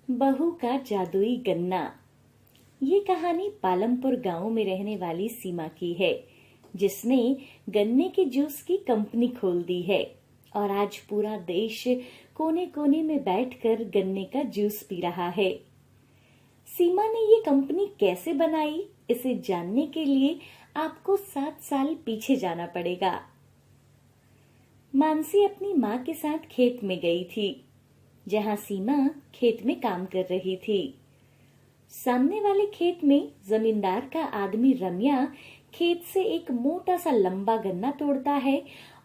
बहू का जादुई गन्ना। ये कहानी पालमपुर गांव में रहने वाली सीमा की है, जिसने गन्ने के जूस की कंपनी खोल दी है और आज पूरा देश कोने कोने में बैठकर गन्ने का जूस पी रहा है। सीमा ने ये कंपनी कैसे बनाई, इसे जानने के लिए आपको 7 साल पीछे जाना पड़ेगा। मानसी अपनी माँ के साथ खेत में गई थी, जहाँ सीमा खेत में काम कर रही थी। सामने वाले खेत में जमींदार का आदमी रमिया खेत से एक मोटा सा लंबा गन्ना तोड़ता है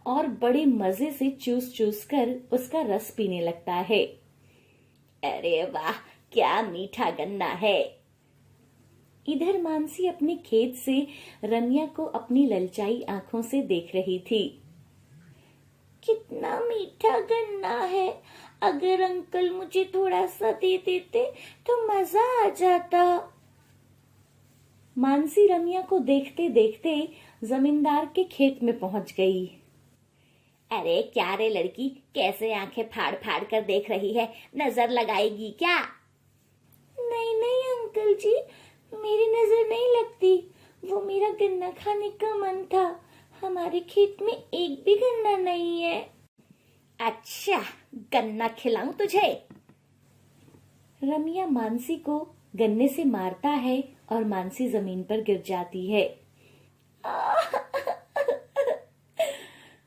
और बड़े मजे से चूस चूस कर उसका रस पीने लगता है। अरे वाह, क्या मीठा गन्ना है। इधर मानसी अपने खेत से रमिया को अपनी ललचाई आंखों से देख रही थी। कितना मीठा गन्ना है, अगर अंकल मुझे थोड़ा सा दे देते तो मजा आ जाता। मानसी रमिया को देखते देखते जमींदार के खेत में पहुंच गई। अरे क्या रे लड़की, कैसे आंखें फाड़ फाड़ कर देख रही है, नजर लगाएगी क्या? नहीं नहीं अंकल जी, मेरी नजर नहीं लगती, वो मेरा गन्ना खाने का मन था। हमारे खेत में एक भी गन्ना नहीं है। अच्छा, गन्ना खिलाऊं तुझे? रमिया मानसी को गन्ने से मारता है और मानसी जमीन पर गिर जाती है।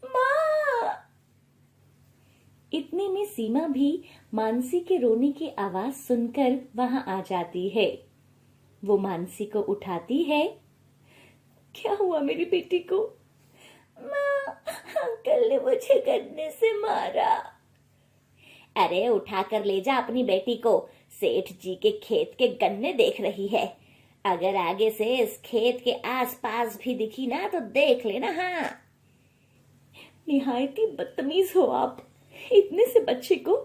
माँ! इतने में सीमा भी मानसी के रोने की आवाज सुनकर वहां आ जाती है। वो मानसी को उठाती है। क्या हुआ मेरी बेटी को? माँ, अंकल ने मुझे गन्ने से मारा। अरे उठा कर ले जा अपनी बेटी को, सेठ जी के खेत के गन्ने देख रही है। अगर आगे से इस खेत के आसपास भी दिखी ना तो देख लेना। हाँ, निहायती बदतमीज हो आप। इतने से बच्चे को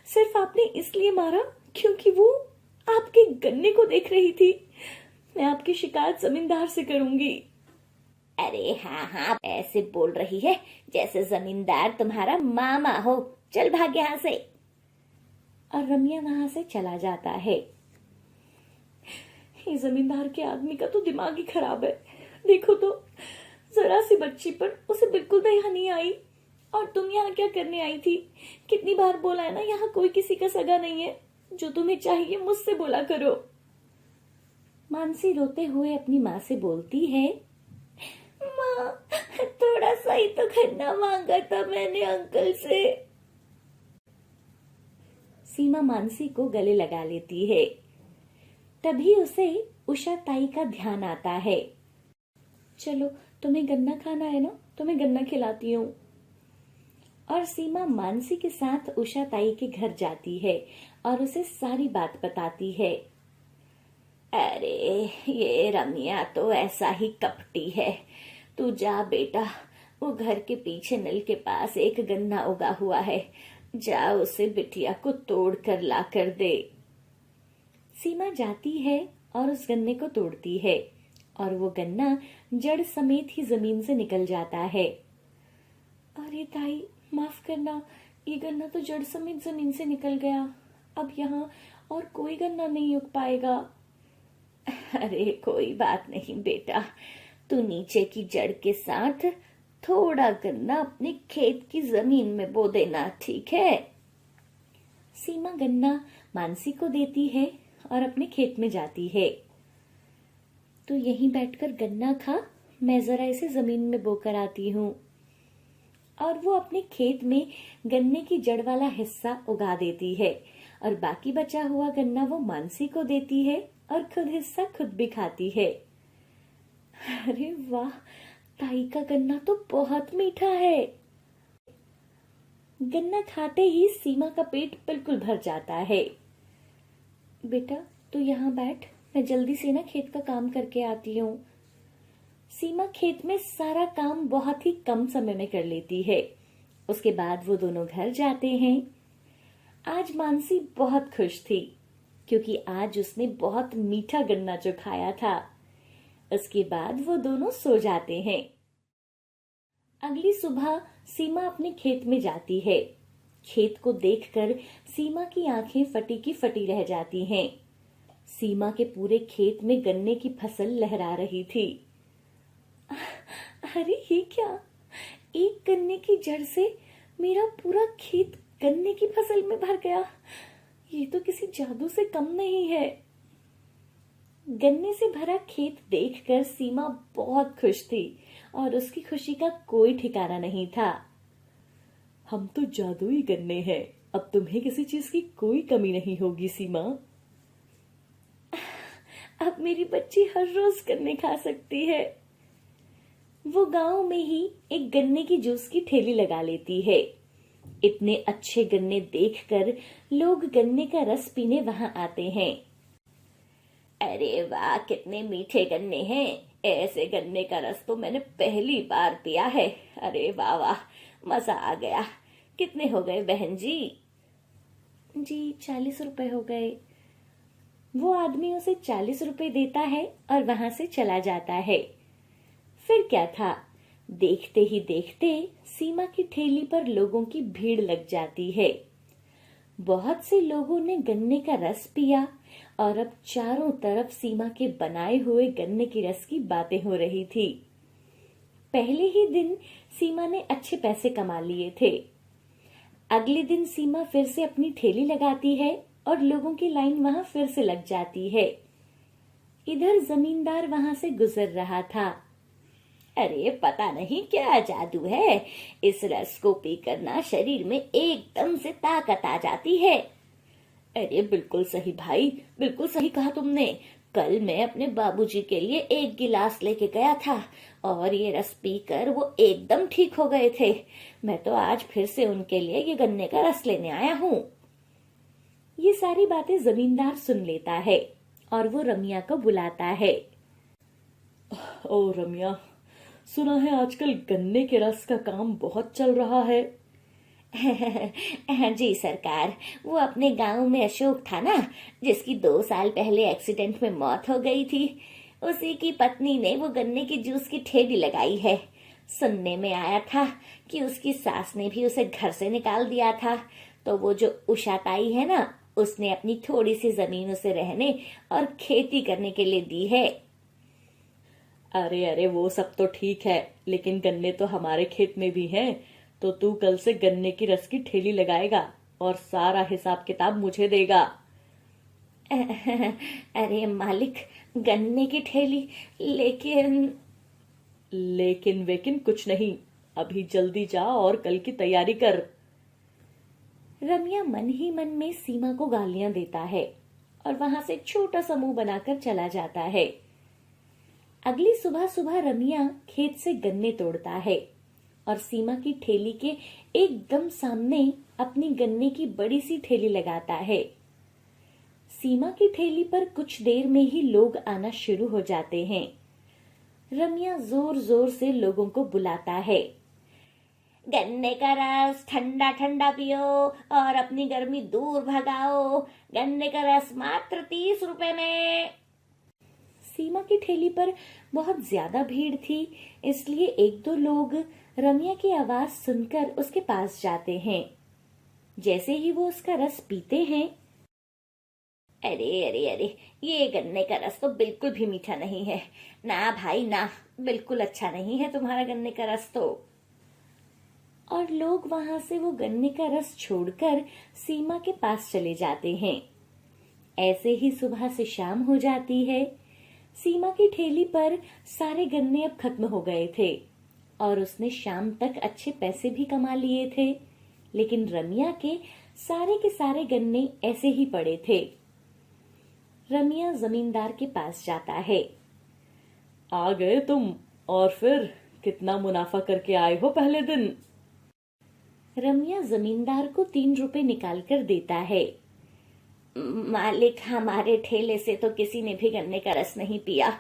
सिर्फ आपने इसलिए मारा क्योंकि वो आपके गन्ने को देख रही थी। मैं आपकी शिकायत जमींदार से करूंगी। अरे हाँ हाँ, ऐसे बोल रही है जैसे जमींदार तुम्हारा मामा हो। चल भाग यहाँ से। और रमिया वहां से चला जाता है। ये जमींदार के आदमी का तो दिमाग ही खराब है। देखो तो, जरा सी बच्ची पर उसे बिल्कुल दया नहीं आई। और तुम यहाँ क्या करने आई थी? कितनी बार बोला है ना, यहाँ कोई किसी का सगा नहीं है। जो तुम्हें चाहिए मुझसे बोला करो। मानसी रोते हुए अपनी माँ से बोलती है, माँ, थोड़ा सा ही तो गन्ना मांगा था मैंने अंकल से। सीमा मानसी को गले लगा लेती है। तभी उसे उषा ताई का ध्यान आता है। चलो, तुम्हें गन्ना खाना है ना, तुम्हें गन्ना खिलाती हूँ। और सीमा मानसी के साथ उषा ताई के घर जाती है और उसे सारी बात बताती है। अरे ये रमिया तो ऐसा ही कपटी है। तू जा बेटा, वो घर के पीछे नल के पास एक गन्ना उगा हुआ है, जा उसे बिटिया को तोड़ कर ला कर दे। सीमा जाती है और उस गन्ने को तोड़ती है और वो गन्ना जड़ समेत ही जमीन से निकल जाता है। अरे ताई, माफ करना, ये गन्ना तो जड़ समेत जमीन से निकल गया। अब यहाँ और कोई गन्ना नहीं उग पाएगा। अरे कोई बात नहीं बेटा, तू नीचे की जड़ के साथ थोड़ा गन्ना अपने खेत की जमीन में बो देना, ठीक है? सीमा गन्ना मानसी को देती है और अपने खेत में जाती है। तू यहीं बैठकर गन्ना खा, मैं जरा इसे जमीन में बोकर आती हूँ। और वो अपने खेत में गन्ने की जड़ वाला हिस्सा उगा देती है और बाकी बचा हुआ गन्ना वो मानसी को देती है और खुद हिस्सा खुद भी खाती है। अरे वाह, ताई का गन्ना तो बहुत मीठा है। गन्ना खाते ही सीमा का पेट बिल्कुल भर जाता है। बेटा तू यहाँ बैठ, मैं जल्दी से ना खेत का काम करके आती हूँ। सीमा खेत में सारा काम बहुत ही कम समय में कर लेती है। उसके बाद वो दोनों घर जाते हैं। आज मानसी बहुत खुश थी क्योंकि आज उसने बहुत मीठा गन्ना जो खाया था। उसके बाद वो दोनों सो जाते हैं। अगली सुबह सीमा अपने खेत में जाती है खेत को देखकर सीमा की आंखें फटी की फटी रह जाती हैं। सीमा के पूरे खेत में गन्ने की फसल लहरा रही थी। अरे ये क्या, एक गन्ने की जड़ से मेरा पूरा खेत गन्ने की फसल में भर गया। ये तो किसी जादू से कम नहीं है। गन्ने से भरा खेत देखकर सीमा बहुत खुश थी और उसकी खुशी का कोई ठिकाना नहीं था। हम तो जादुई गन्ने हैं, अब तुम्हें किसी चीज की कोई कमी नहीं होगी सीमा। अब मेरी बच्ची हर रोज गन्ने खा सकती है। वो गांव में ही एक गन्ने की जूस की ठेली लगा लेती है। इतने अच्छे गन्ने देखकर लोग गन्ने का रस पीने वहां आते हैं। अरे वाह, कितने मीठे गन्ने हैं। ऐसे गन्ने का रस तो मैंने पहली बार पिया है। अरे वाह वाह, मजा आ गया। कितने हो गए बहन जी? जी 40 रुपए हो गए। वो आदमी उसे 40 रुपए देता है और वहां से चला जाता है। फिर क्या था, देखते ही देखते सीमा की ठेली पर लोगों की भीड़ लग जाती है। बहुत से लोगों ने गन्ने का रस पिया और अब चारों तरफ सीमा के बनाए हुए गन्ने की रस की बातें हो रही थी। पहले ही दिन सीमा ने अच्छे पैसे कमा लिए थे। अगले दिन सीमा फिर से अपनी ठेली लगाती है और लोगों की लाइन वहां फिर से लग जाती है। इधर जमींदार वहां से गुजर रहा था। अरे पता नहीं क्या जादू है, इस रस को पीकर ना शरीर में एकदम से ताकत आ जाती है। अरे बिल्कुल सही भाई, बिल्कुल सही कहा तुमने। कल मैं अपने बाबूजी के लिए एक गिलास लेके गया था और ये रस पीकर वो एकदम ठीक हो गए थे। मैं तो आज फिर से उनके लिए ये गन्ने का रस लेने आया हूँ। ये सारी बातें जमींदार सुन लेता है और वो रमिया को बुलाता है। ओ रमिया, सुना है आजकल गन्ने के रस का काम बहुत चल रहा है। जी सरकार, वो अपने गांव में अशोक था ना, जिसकी 2 साल पहले एक्सीडेंट में मौत हो गई थी, उसी की पत्नी ने वो गन्ने की जूस की ठेली लगाई है। सुनने में आया था कि उसकी सास ने भी उसे घर से निकाल दिया था, तो वो जो उषा ताई है ना, उसने अपनी थोड़ी सी जमीन उसे रहने और खेती करने के लिए दी है। अरे अरे, वो सब तो ठीक है, लेकिन गन्ने तो हमारे खेत में भी हैं, तो तू कल से गन्ने की रस की ठेली लगाएगा और सारा हिसाब किताब मुझे देगा। अरे मालिक, गन्ने की ठेली, लेकिन वेकिन कुछ नहीं, अभी जल्दी जा और कल की तैयारी कर। रमिया मन ही मन में सीमा को गालियां देता है और वहां से छोटा सा मुंह बनाकर चला जाता है। अगली सुबह सुबह रमिया खेत से गन्ने तोड़ता है और सीमा की ठेली के एकदम सामने अपनी गन्ने की बड़ी सी ठेली लगाता है। सीमा की ठेली पर कुछ देर में ही लोग आना शुरू हो जाते हैं। रमिया जोर जोर से लोगों को बुलाता है। गन्ने का रस ठंडा ठंडा पियो और अपनी गर्मी दूर भगाओ। गन्ने का रस मात्र 30 रुपए में। सीमा की ठेली पर बहुत ज्यादा भीड़ थी, इसलिए 1-2 लोग रमिया की आवाज सुनकर उसके पास जाते हैं। जैसे ही वो उसका रस पीते हैं, अरे अरे अरे, ये गन्ने का रस तो बिल्कुल भी मीठा नहीं है। ना भाई ना, बिल्कुल अच्छा नहीं है तुम्हारा गन्ने का रस तो। और लोग वहां से वो गन्ने का रस छोड़कर सीमा के पास चले जाते हैं। ऐसे ही सुबह से शाम हो जाती है। सीमा की ठेली पर सारे गन्ने अब खत्म हो गए थे और उसने शाम तक अच्छे पैसे भी कमा लिए थे, लेकिन रमिया के सारे गन्ने ऐसे ही पड़े थे। रमिया जमींदार के पास जाता है। आ गए तुम, और फिर कितना मुनाफा करके आए हो पहले दिन? रमिया जमींदार को 3 रुपए निकाल कर देता है। मालिक, हमारे ठेले से तो किसी ने भी गन्ने का रस नहीं पिया।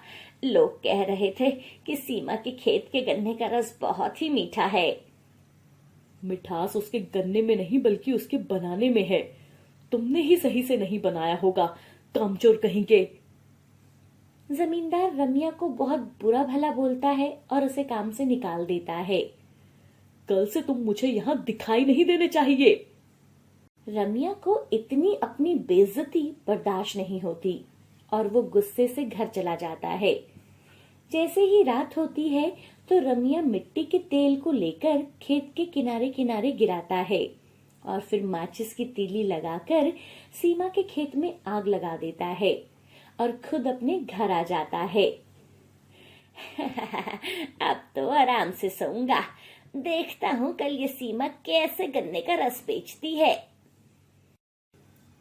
लोग कह रहे थे कि सीमा के खेत के गन्ने का रस बहुत ही मीठा है। मिठास उसके गन्ने में नहीं बल्कि उसके बनाने में है। तुमने ही सही से नहीं बनाया होगा, कामचोर कहीं के। जमींदार रमिया को बहुत बुरा भला बोलता है और उसे काम से निकाल देता है। कल से तुम मुझे यहाँ दिखाई नहीं देने चाहिए। रम्या को इतनी अपनी बेइज्जती बर्दाश्त नहीं होती और वो गुस्से से घर चला जाता है। जैसे ही रात होती है तो रम्या मिट्टी के तेल को लेकर खेत के किनारे किनारे गिराता है और फिर माचिस की तीली लगाकर सीमा के खेत में आग लगा देता है और खुद अपने घर आ जाता है। अब तो आराम से सोऊंगा, देखता हूँ कल ये सीमा कैसे गन्ने का रस बेचती है।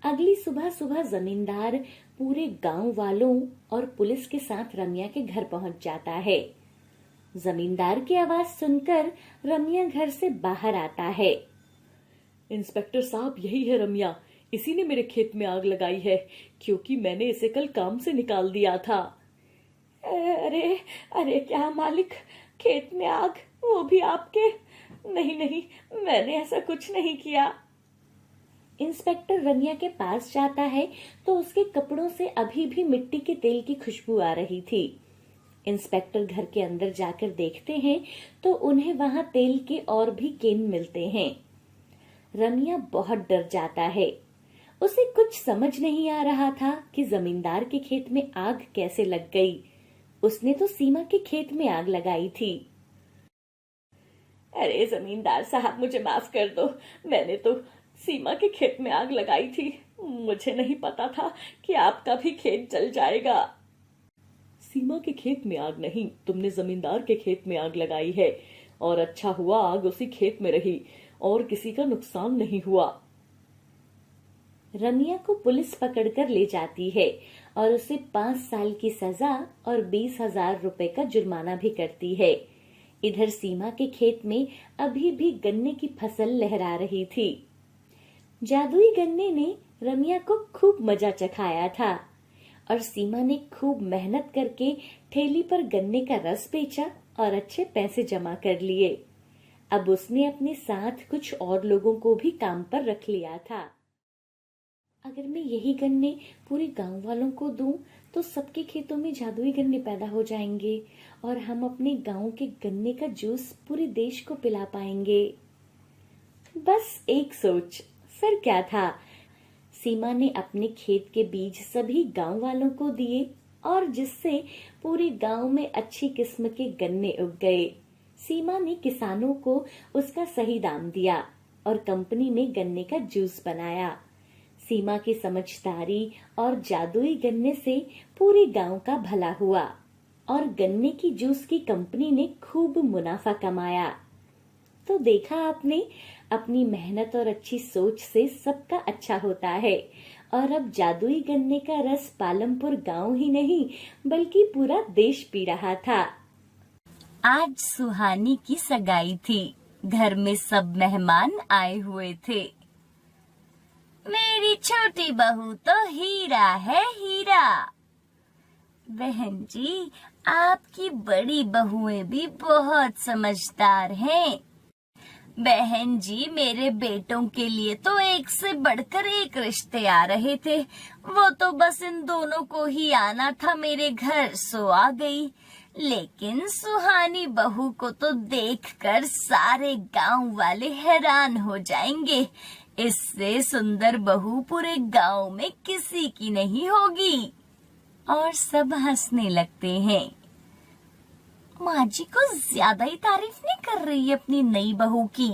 अगली सुबह सुबह जमींदार पूरे गांव वालों और पुलिस के साथ रम्या के घर पहुंच जाता है। जमींदार की आवाज सुनकर रम्या घर से बाहर आता है। इंस्पेक्टर साहब, यही है रम्या। इसी ने मेरे खेत में आग लगाई है, क्योंकि मैंने इसे कल काम से निकाल दिया था। अरे अरे, क्या मालिक, खेत में आग, वो भी आपके? नहीं नहीं, मैंने ऐसा कुछ नहीं किया। इंस्पेक्टर रम्या के पास जाता है तो उसके कपड़ों से अभी भी मिट्टी के तेल की खुशबू आ रही थी। इंस्पेक्टर घर के अंदर जाकर देखते हैं तो उन्हें वहां तेल के और भी केन मिलते हैं। रम्या बहुत डर जाता है। उसे कुछ समझ नहीं आ रहा था कि जमींदार के खेत में आग कैसे लग गई। उसने तो सीमा के खेत में आग लगाई थी। अरे जमींदार साहब, मुझे माफ कर दो, मैंने तो सीमा के खेत में आग लगाई थी। मुझे नहीं पता था कि आपका भी खेत जल जाएगा। सीमा के खेत में आग नहीं, तुमने जमींदार के खेत में आग लगाई है, और अच्छा हुआ आग उसी खेत में रही और किसी का नुकसान नहीं हुआ। रम्या को पुलिस पकड़कर ले जाती है और उसे 5 साल की सजा और 20,000 रुपए का जुर्माना भी करती है। इधर सीमा के खेत में अभी भी गन्ने की फसल लहरा रही थी। जादुई गन्ने ने रम्या को खूब मजा चखाया था और सीमा ने खूब मेहनत करके ठेली पर गन्ने का रस बेचा और अच्छे पैसे जमा कर लिए। अब उसने अपने साथ कुछ और लोगों को भी काम पर रख लिया था। अगर मैं यही गन्ने पूरे गांव वालों को दूं तो सबके खेतों में जादुई गन्ने पैदा हो जाएंगे और हम अपने गांव के गन्ने का जूस पूरे देश को पिला पाएंगे। बस एक सोच, फिर क्या था। सीमा ने अपने खेत के बीज सभी गांव वालों को दिए और जिससे पूरे गांव में अच्छी किस्म के गन्ने उग गए। सीमा ने किसानों को उसका सही दाम दिया और कंपनी में गन्ने का जूस बनाया। सीमा की समझदारी और जादुई गन्ने से पूरे गांव का भला हुआ और गन्ने की जूस की कंपनी ने खूब मुनाफा कमाया। तो देखा आपने, अपनी मेहनत और अच्छी सोच से सबका अच्छा होता है। और अब जादुई गन्ने का रस पालमपुर गांव ही नहीं बल्कि पूरा देश पी रहा था। आज सुहानी की सगाई थी। घर में सब मेहमान आए हुए थे। मेरी छोटी बहू तो हीरा है, हीरा। बहन जी, आपकी बड़ी बहुएं भी बहुत समझदार हैं। बहन जी, मेरे बेटों के लिए तो एक से बढ़कर एक रिश्ते आ रहे थे। वो तो बस इन दोनों को ही आना था मेरे घर, सो आ गई। लेकिन सुहानी बहू को तो देखकर सारे गांव वाले हैरान हो जाएंगे। इससे सुंदर बहू पूरे गांव में किसी की नहीं होगी। और सब हंसने लगते हैं। माँ जी को ज्यादा ही तारीफ नहीं कर रही है अपनी नई बहू की।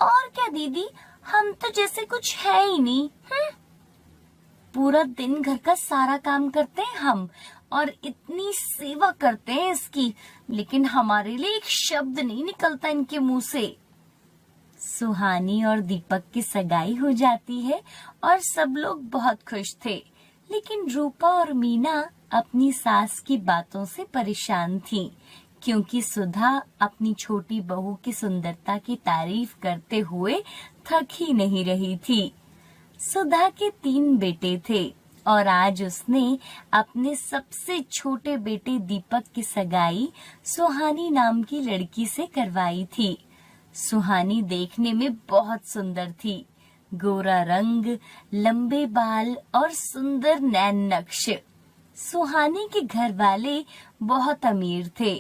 और क्या दीदी, हम तो जैसे कुछ है ही नहीं। पूरा दिन घर का सारा काम करते हैं हम और इतनी सेवा करते हैं इसकी, लेकिन हमारे लिए एक शब्द नहीं निकलता इनके मुंह से। सुहानी और दीपक की सगाई हो जाती है और सब लोग बहुत खुश थे। लेकिन रूपा और मीना अपनी सास की बातों से परेशान थीं, क्योंकि सुधा अपनी छोटी बहू की सुंदरता की तारीफ करते हुए थक ही नहीं रही थी। सुधा के 3 बेटे थे और आज उसने अपने सबसे छोटे बेटे दीपक की सगाई सुहानी नाम की लड़की से करवाई थी। सुहानी देखने में बहुत सुंदर थी। गोरा रंग, लंबे बाल और सुंदर नैन नक्श। सुहानी के घर वाले बहुत अमीर थे,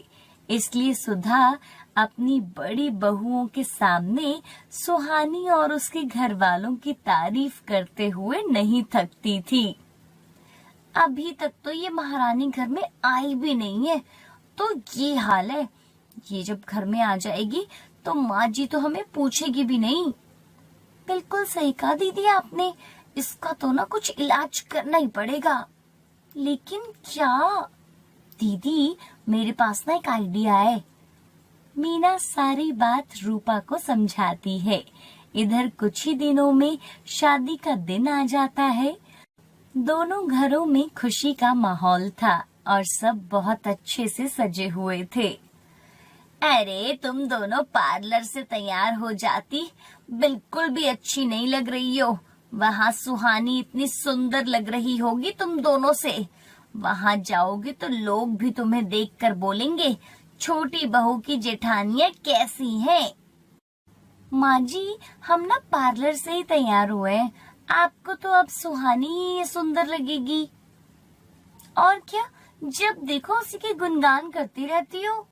इसलिए सुधा अपनी बड़ी बहुओं के सामने सुहानी और उसके घर वालों की तारीफ करते हुए नहीं थकती थी। अभी तक तो ये महारानी घर में आई भी नहीं है, तो ये हाल है। ये जब घर में आ जाएगी तो माँ जी तो हमें पूछेगी भी नहीं। बिल्कुल सही कहा दीदी आपने, इसका तो ना कुछ इलाज करना ही पड़ेगा। लेकिन क्या? दीदी मेरे पास ना एक आइडिया है। मीना सारी बात रूपा को समझाती है। इधर कुछ ही दिनों में शादी का दिन आ जाता है। दोनों घरों में खुशी का माहौल था और सब बहुत अच्छे से सजे हुए थे। अरे तुम दोनों पार्लर से तैयार हो जाती, बिल्कुल भी अच्छी नहीं लग रही हो। वहाँ सुहानी इतनी सुंदर लग रही होगी तुम दोनों से। वहाँ जाओगे तो लोग भी तुम्हें देखकर बोलेंगे, छोटी बहू की जेठानियाँ कैसी हैं। माँ जी हम ना पार्लर से ही तैयार हुए हैं, आपको तो अब सुहानी ही सुंदर लगेगी। और क्या, जब देखो उसी के गुणगान करती रहती हो।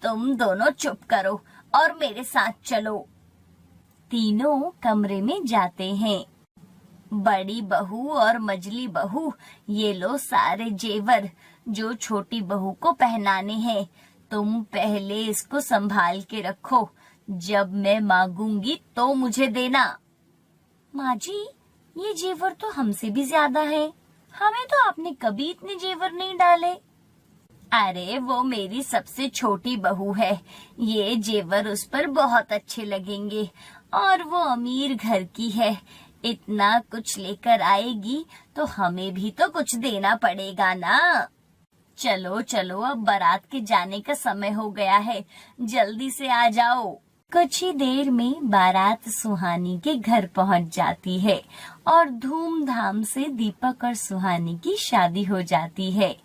तुम दोनों चुप करो और मेरे साथ चलो। तीनों कमरे में जाते हैं। बड़ी बहू और मझली बहू, ये लो सारे जेवर जो छोटी बहू को पहनाने हैं। तुम पहले इसको संभाल के रखो, जब मैं मांगूंगी तो मुझे देना। माँ जी ये जेवर तो हमसे भी ज्यादा है, हमें तो आपने कभी इतने जेवर नहीं डाले। अरे वो मेरी सबसे छोटी बहू है, ये जेवर उस पर बहुत अच्छे लगेंगे। और वो अमीर घर की है, इतना कुछ लेकर आएगी तो हमें भी तो कुछ देना पड़ेगा ना। चलो चलो अब बारात के जाने का समय हो गया है, जल्दी से आ जाओ। कुछ ही देर में बारात सुहानी के घर पहुंच जाती है और धूमधाम से दीपक और सुहानी की शादी हो जाती है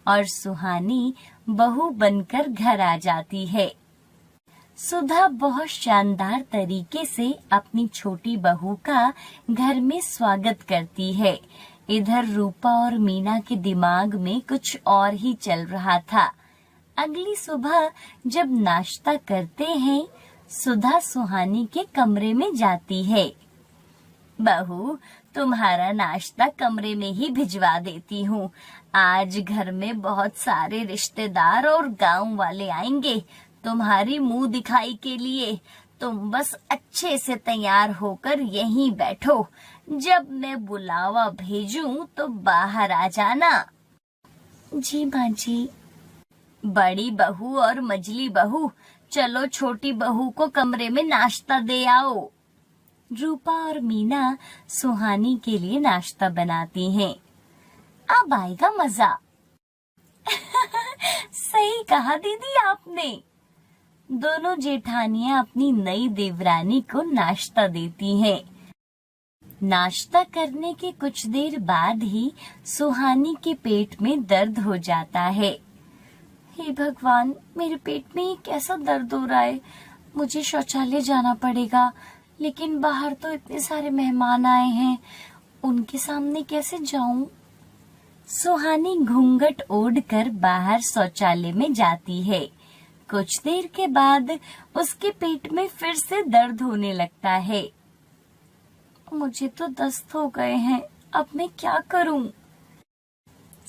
और सुहानी बहू बनकर घर आ जाती है। सुधा बहुत शानदार तरीके से अपनी छोटी बहू का घर में स्वागत करती है। इधर रूपा और मीना के दिमाग में कुछ और ही चल रहा था। अगली सुबह जब नाश्ता करते हैं, सुधा सुहानी के कमरे में जाती है। बहू तुम्हारा नाश्ता कमरे में ही भिजवा देती हूँ। आज घर में बहुत सारे रिश्तेदार और गांव वाले आएंगे तुम्हारी मुंह दिखाई के लिए। तुम बस अच्छे से तैयार होकर यहीं बैठो, जब मैं बुलावा भेजूं तो बाहर आ जाना। जी माँ जी। बड़ी बहू और मझली बहू, चलो छोटी बहू को कमरे में नाश्ता दे आओ। रूपा और मीना सुहानी के लिए नाश्ता बनाती हैं। अब आएगा मजा। सही कहा दीदी आपने। दोनों जेठानियां अपनी नई देवरानी को नाश्ता देती हैं। नाश्ता करने के कुछ देर बाद ही सुहानी के पेट में दर्द हो जाता है। हे भगवान, मेरे पेट में कैसा दर्द हो रहा है। मुझे शौचालय जाना पड़ेगा, लेकिन बाहर तो इतने सारे मेहमान आए हैं, उनके सामने कैसे जाऊं? सुहानी घूंघट ओढ़कर बाहर शौचालय में जाती है। कुछ देर के बाद उसके पेट में फिर से दर्द होने लगता है। मुझे तो दस्त हो गए हैं, अब मैं क्या करूं?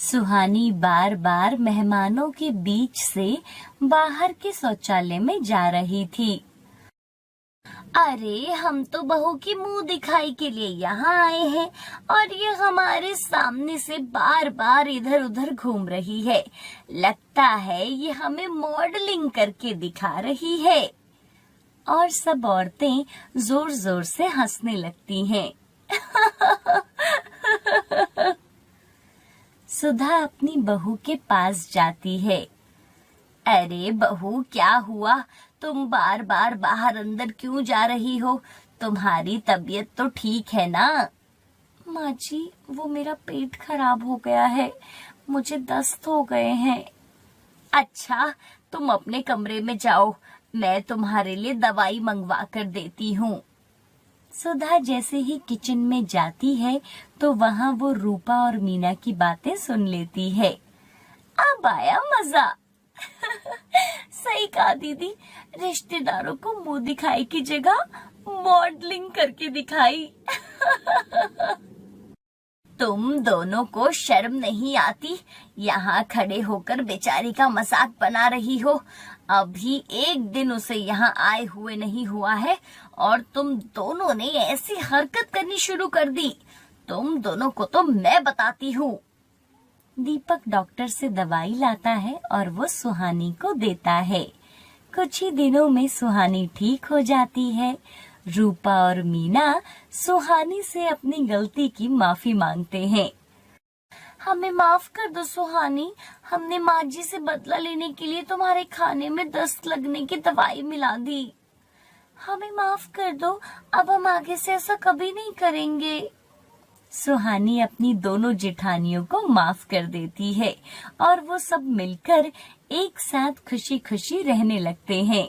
सुहानी बार बार मेहमानों के बीच से बाहर के शौचालय में जा रही थी। अरे हम तो बहू की मुंह दिखाई के लिए यहाँ आए हैं और ये हमारे सामने से बार बार इधर उधर घूम रही है। लगता है ये हमें मॉडलिंग करके दिखा रही है। और सब औरतें जोर जोर से हंसने लगती हैं। सुधा अपनी बहू के पास जाती है। अरे बहू क्या हुआ, तुम बार बार बाहर अंदर क्यों जा रही हो? तुम्हारी तबीयत तो ठीक है ना? माँ जी वो मेरा पेट खराब हो गया है, मुझे दस्त हो गए हैं। अच्छा तुम अपने कमरे में जाओ, मैं तुम्हारे लिए दवाई मंगवा कर देती हूँ। सुधा जैसे ही किचन में जाती है तो वहाँ वो रूपा और मीना की बातें सुन लेती है। अब आया मजा। सही कहा दीदी, रिश्तेदारों को मुंह दिखाई की जगह मॉडलिंग करके दिखाई। तुम दोनों को शर्म नहीं आती? यहाँ खड़े होकर बेचारी का मजाक बना रही हो। अभी एक दिन उसे यहाँ आए हुए नहीं हुआ है और तुम दोनों ने ऐसी हरकत करनी शुरू कर दी। तुम दोनों को तो मैं बताती हूँ। दीपक डॉक्टर से दवाई लाता है और वो सुहानी को देता है। कुछ ही दिनों में सुहानी ठीक हो जाती है। रूपा और मीना सुहानी से अपनी गलती की माफी मांगते हैं। हमें माफ कर दो सुहानी, हमने माँ जी से बदला लेने के लिए तुम्हारे खाने में दस्त लगने की दवाई मिला दी। हमें माफ कर दो, अब हम आगे से ऐसा कभी नहीं करेंगे। सुहानी अपनी दोनों जेठानियों को माफ कर देती है और वो सब मिलकर एक साथ खुशी खुशी रहने लगते हैं।